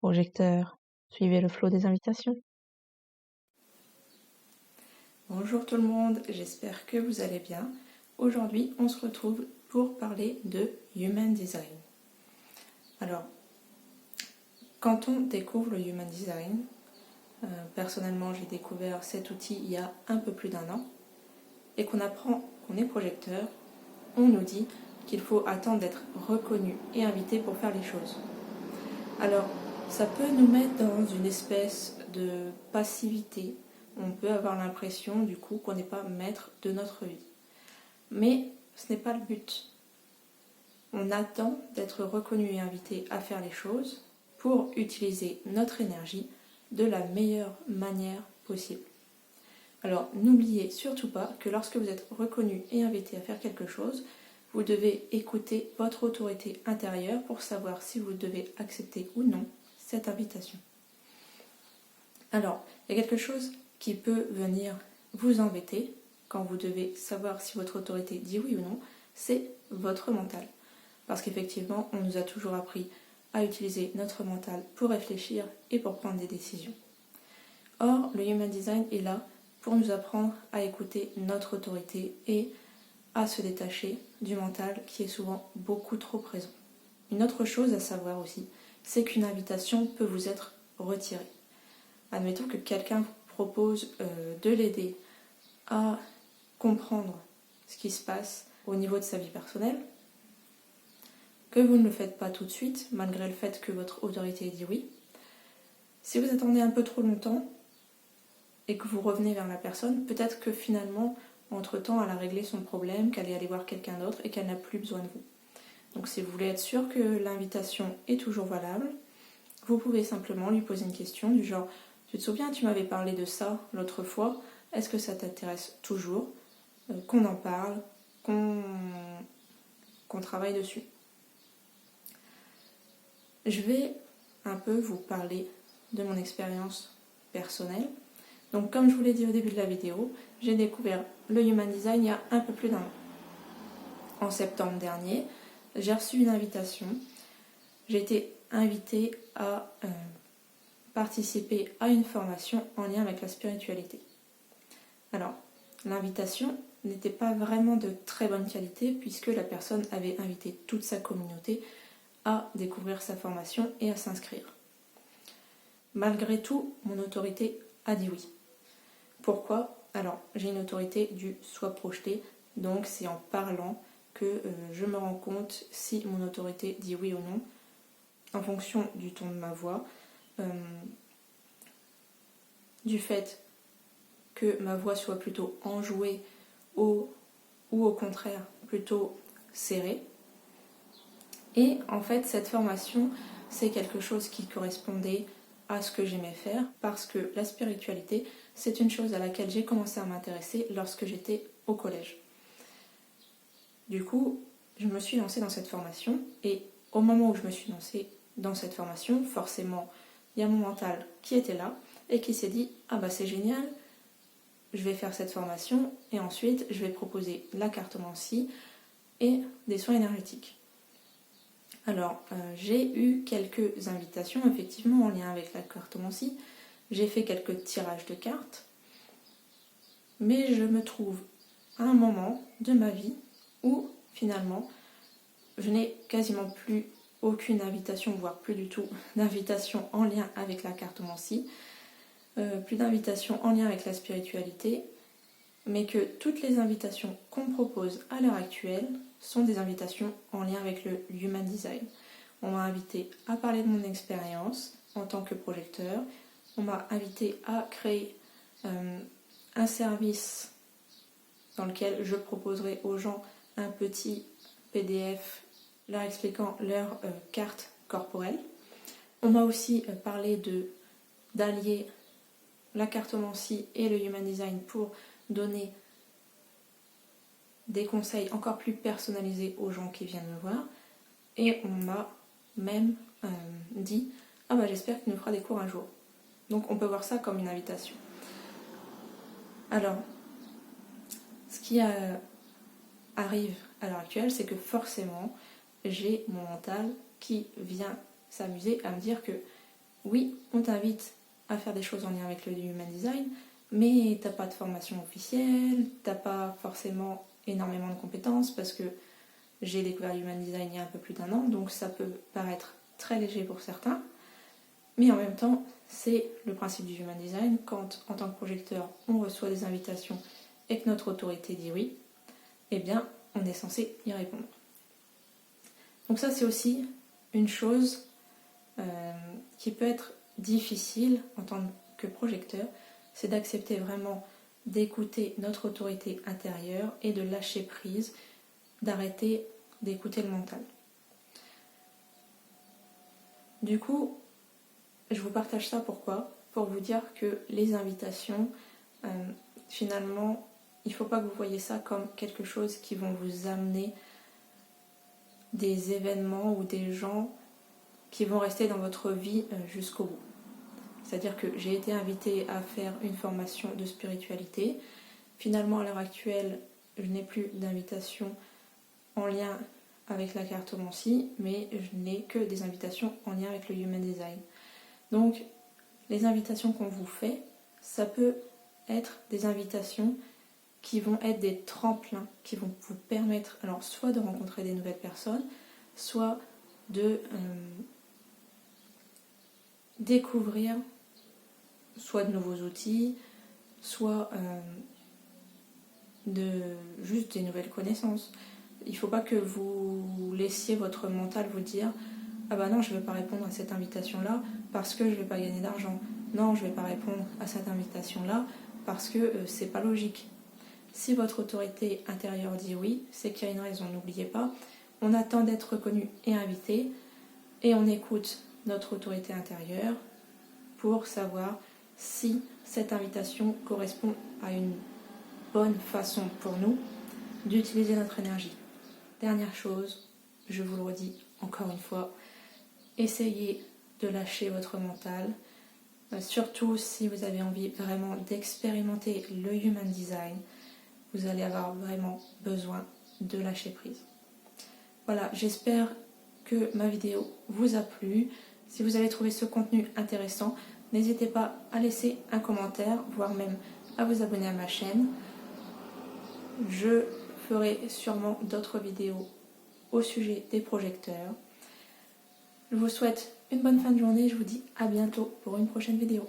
Projecteur, suivez le flot des invitations. Bonjour tout le monde, j'espère que vous allez bien. Aujourd'hui, on se retrouve pour parler de Human Design. Alors, quand on découvre le Human Design, personnellement j'ai découvert cet outil il y a un peu plus d'1 an, et qu'on apprend qu'on est projecteur, on nous dit qu'il faut attendre d'être reconnu et invité pour faire les choses. Alors, ça peut nous mettre dans une espèce de passivité. On peut avoir l'impression du coup qu'on n'est pas maître de notre vie. Mais ce n'est pas le but. On attend d'être reconnu et invité à faire les choses pour utiliser notre énergie de la meilleure manière possible. Alors n'oubliez surtout pas que lorsque vous êtes reconnu et invité à faire quelque chose, vous devez écouter votre autorité intérieure pour savoir si vous devez accepter ou non cette invitation. Alors, il y a quelque chose qui peut venir vous embêter quand vous devez savoir si votre autorité dit oui ou non, c'est votre mental. Parce qu'effectivement, on nous a toujours appris à utiliser notre mental pour réfléchir et pour prendre des décisions. Or, le Human Design est là pour nous apprendre à écouter notre autorité et à se détacher du mental qui est souvent beaucoup trop présent. Une autre chose à savoir aussi, c'est qu'une invitation peut vous être retirée. Admettons que quelqu'un vous propose de l'aider à comprendre ce qui se passe au niveau de sa vie personnelle, que vous ne le faites pas tout de suite, malgré le fait que votre autorité dit oui. Si vous attendez un peu trop longtemps et que vous revenez vers la personne, peut-être que finalement, entre-temps, elle a réglé son problème, qu'elle est allée voir quelqu'un d'autre et qu'elle n'a plus besoin de vous. Donc si vous voulez être sûr que l'invitation est toujours valable, vous pouvez simplement lui poser une question du genre « Tu te souviens, tu m'avais parlé de ça l'autre fois, est-ce que ça t'intéresse toujours qu'on en parle, qu'on travaille dessus ?» Je vais un peu vous parler de mon expérience personnelle. Donc comme je vous l'ai dit au début de la vidéo, j'ai découvert le Human Design il y a un peu plus d'1 an. En septembre dernier, j'ai reçu une invitation. J'ai été invitée à participer à une formation en lien avec la spiritualité. Alors, l'invitation n'était pas vraiment de très bonne qualité puisque la personne avait invité toute sa communauté à découvrir sa formation et à s'inscrire. Malgré tout, mon autorité a dit oui. Pourquoi ? Alors, j'ai une autorité du soi projeté, donc c'est en parlant que je me rends compte si mon autorité dit oui ou non, en fonction du ton de ma voix, du fait que ma voix soit plutôt enjouée ou au contraire plutôt serrée. Et en fait, cette formation, c'est quelque chose qui correspondait à ce que j'aimais faire parce que la spiritualité, c'est une chose à laquelle j'ai commencé à m'intéresser lorsque j'étais au collège. Du coup, je me suis lancée dans cette formation et au moment où je me suis lancée dans cette formation, forcément, il y a mon mental qui était là et qui s'est dit « Ah bah c'est génial, je vais faire cette formation et ensuite je vais proposer la cartomancie et des soins énergétiques. » Alors, j'ai eu quelques invitations, effectivement, en lien avec la cartomancie. J'ai fait quelques tirages de cartes. Mais je me trouve à un moment de ma vie où, finalement, je n'ai quasiment plus aucune invitation, voire plus du tout d'invitation en lien avec la cartomancie, plus d'invitation en lien avec la spiritualité, mais que toutes les invitations qu'on propose à l'heure actuelle sont des invitations en lien avec le Human Design. On m'a invité à parler de mon expérience en tant que projecteur. On m'a invité à créer un service dans lequel je proposerai aux gens un petit PDF leur expliquant leur carte corporelle. On m'a aussi parlé d'allier la cartomancie et le Human Design pour donner des conseils encore plus personnalisés aux gens qui viennent me voir. Et on m'a même dit « Ah bah j'espère qu'il nous fera des cours un jour ». Donc on peut voir ça comme une invitation. Alors, ce qui arrive à l'heure actuelle, c'est que forcément, j'ai mon mental qui vient s'amuser à me dire que oui, on t'invite à faire des choses en lien avec le Human Design, mais t'as pas de formation officielle, t'as pas forcément énormément de compétences parce que j'ai découvert Human Design il y a un peu plus d'1 an, donc ça peut paraître très léger pour certains. Mais en même temps, c'est le principe du Human Design. Quand, en tant que projecteur, on reçoit des invitations et que notre autorité dit oui, eh bien, on est censé y répondre. Donc ça, c'est aussi une chose qui peut être difficile en tant que projecteur, c'est d'accepter vraiment d'écouter notre autorité intérieure et de lâcher prise, d'arrêter d'écouter le mental. Du coup, je vous partage ça pourquoi ? Pour vous dire que les invitations, finalement, il ne faut pas que vous voyez ça comme quelque chose qui vont vous amener des événements ou des gens qui vont rester dans votre vie jusqu'au bout. C'est-à-dire que j'ai été invitée à faire une formation de spiritualité. Finalement, à l'heure actuelle, je n'ai plus d'invitation en lien avec la cartomancie, mais je n'ai que des invitations en lien avec le Human Design. Donc, les invitations qu'on vous fait, ça peut être des invitations qui vont être des tremplins, qui vont vous permettre, alors soit de rencontrer des nouvelles personnes, soit de découvrir soit de nouveaux outils, soit juste des nouvelles connaissances. Il ne faut pas que vous laissiez votre mental vous dire « Ah bah non, je ne vais pas répondre à cette invitation-là parce que je ne vais pas gagner d'argent. Non, je ne vais pas répondre à cette invitation-là parce que c'est pas logique. » Si votre autorité intérieure dit oui, c'est qu'il y a une raison. N'oubliez pas, on attend d'être reconnu et invité et on écoute notre autorité intérieure pour savoir si cette invitation correspond à une bonne façon pour nous d'utiliser notre énergie. Dernière chose, je vous le redis encore une fois, essayez de lâcher votre mental, surtout si vous avez envie vraiment d'expérimenter le Human Design, vous allez avoir vraiment besoin de lâcher prise. Voilà, j'espère que ma vidéo vous a plu. Si vous avez trouvé ce contenu intéressant, n'hésitez pas à laisser un commentaire, voire même à vous abonner à ma chaîne. Je ferai sûrement d'autres vidéos au sujet des projecteurs. Je vous souhaite une bonne fin de journée et je vous dis à bientôt pour une prochaine vidéo.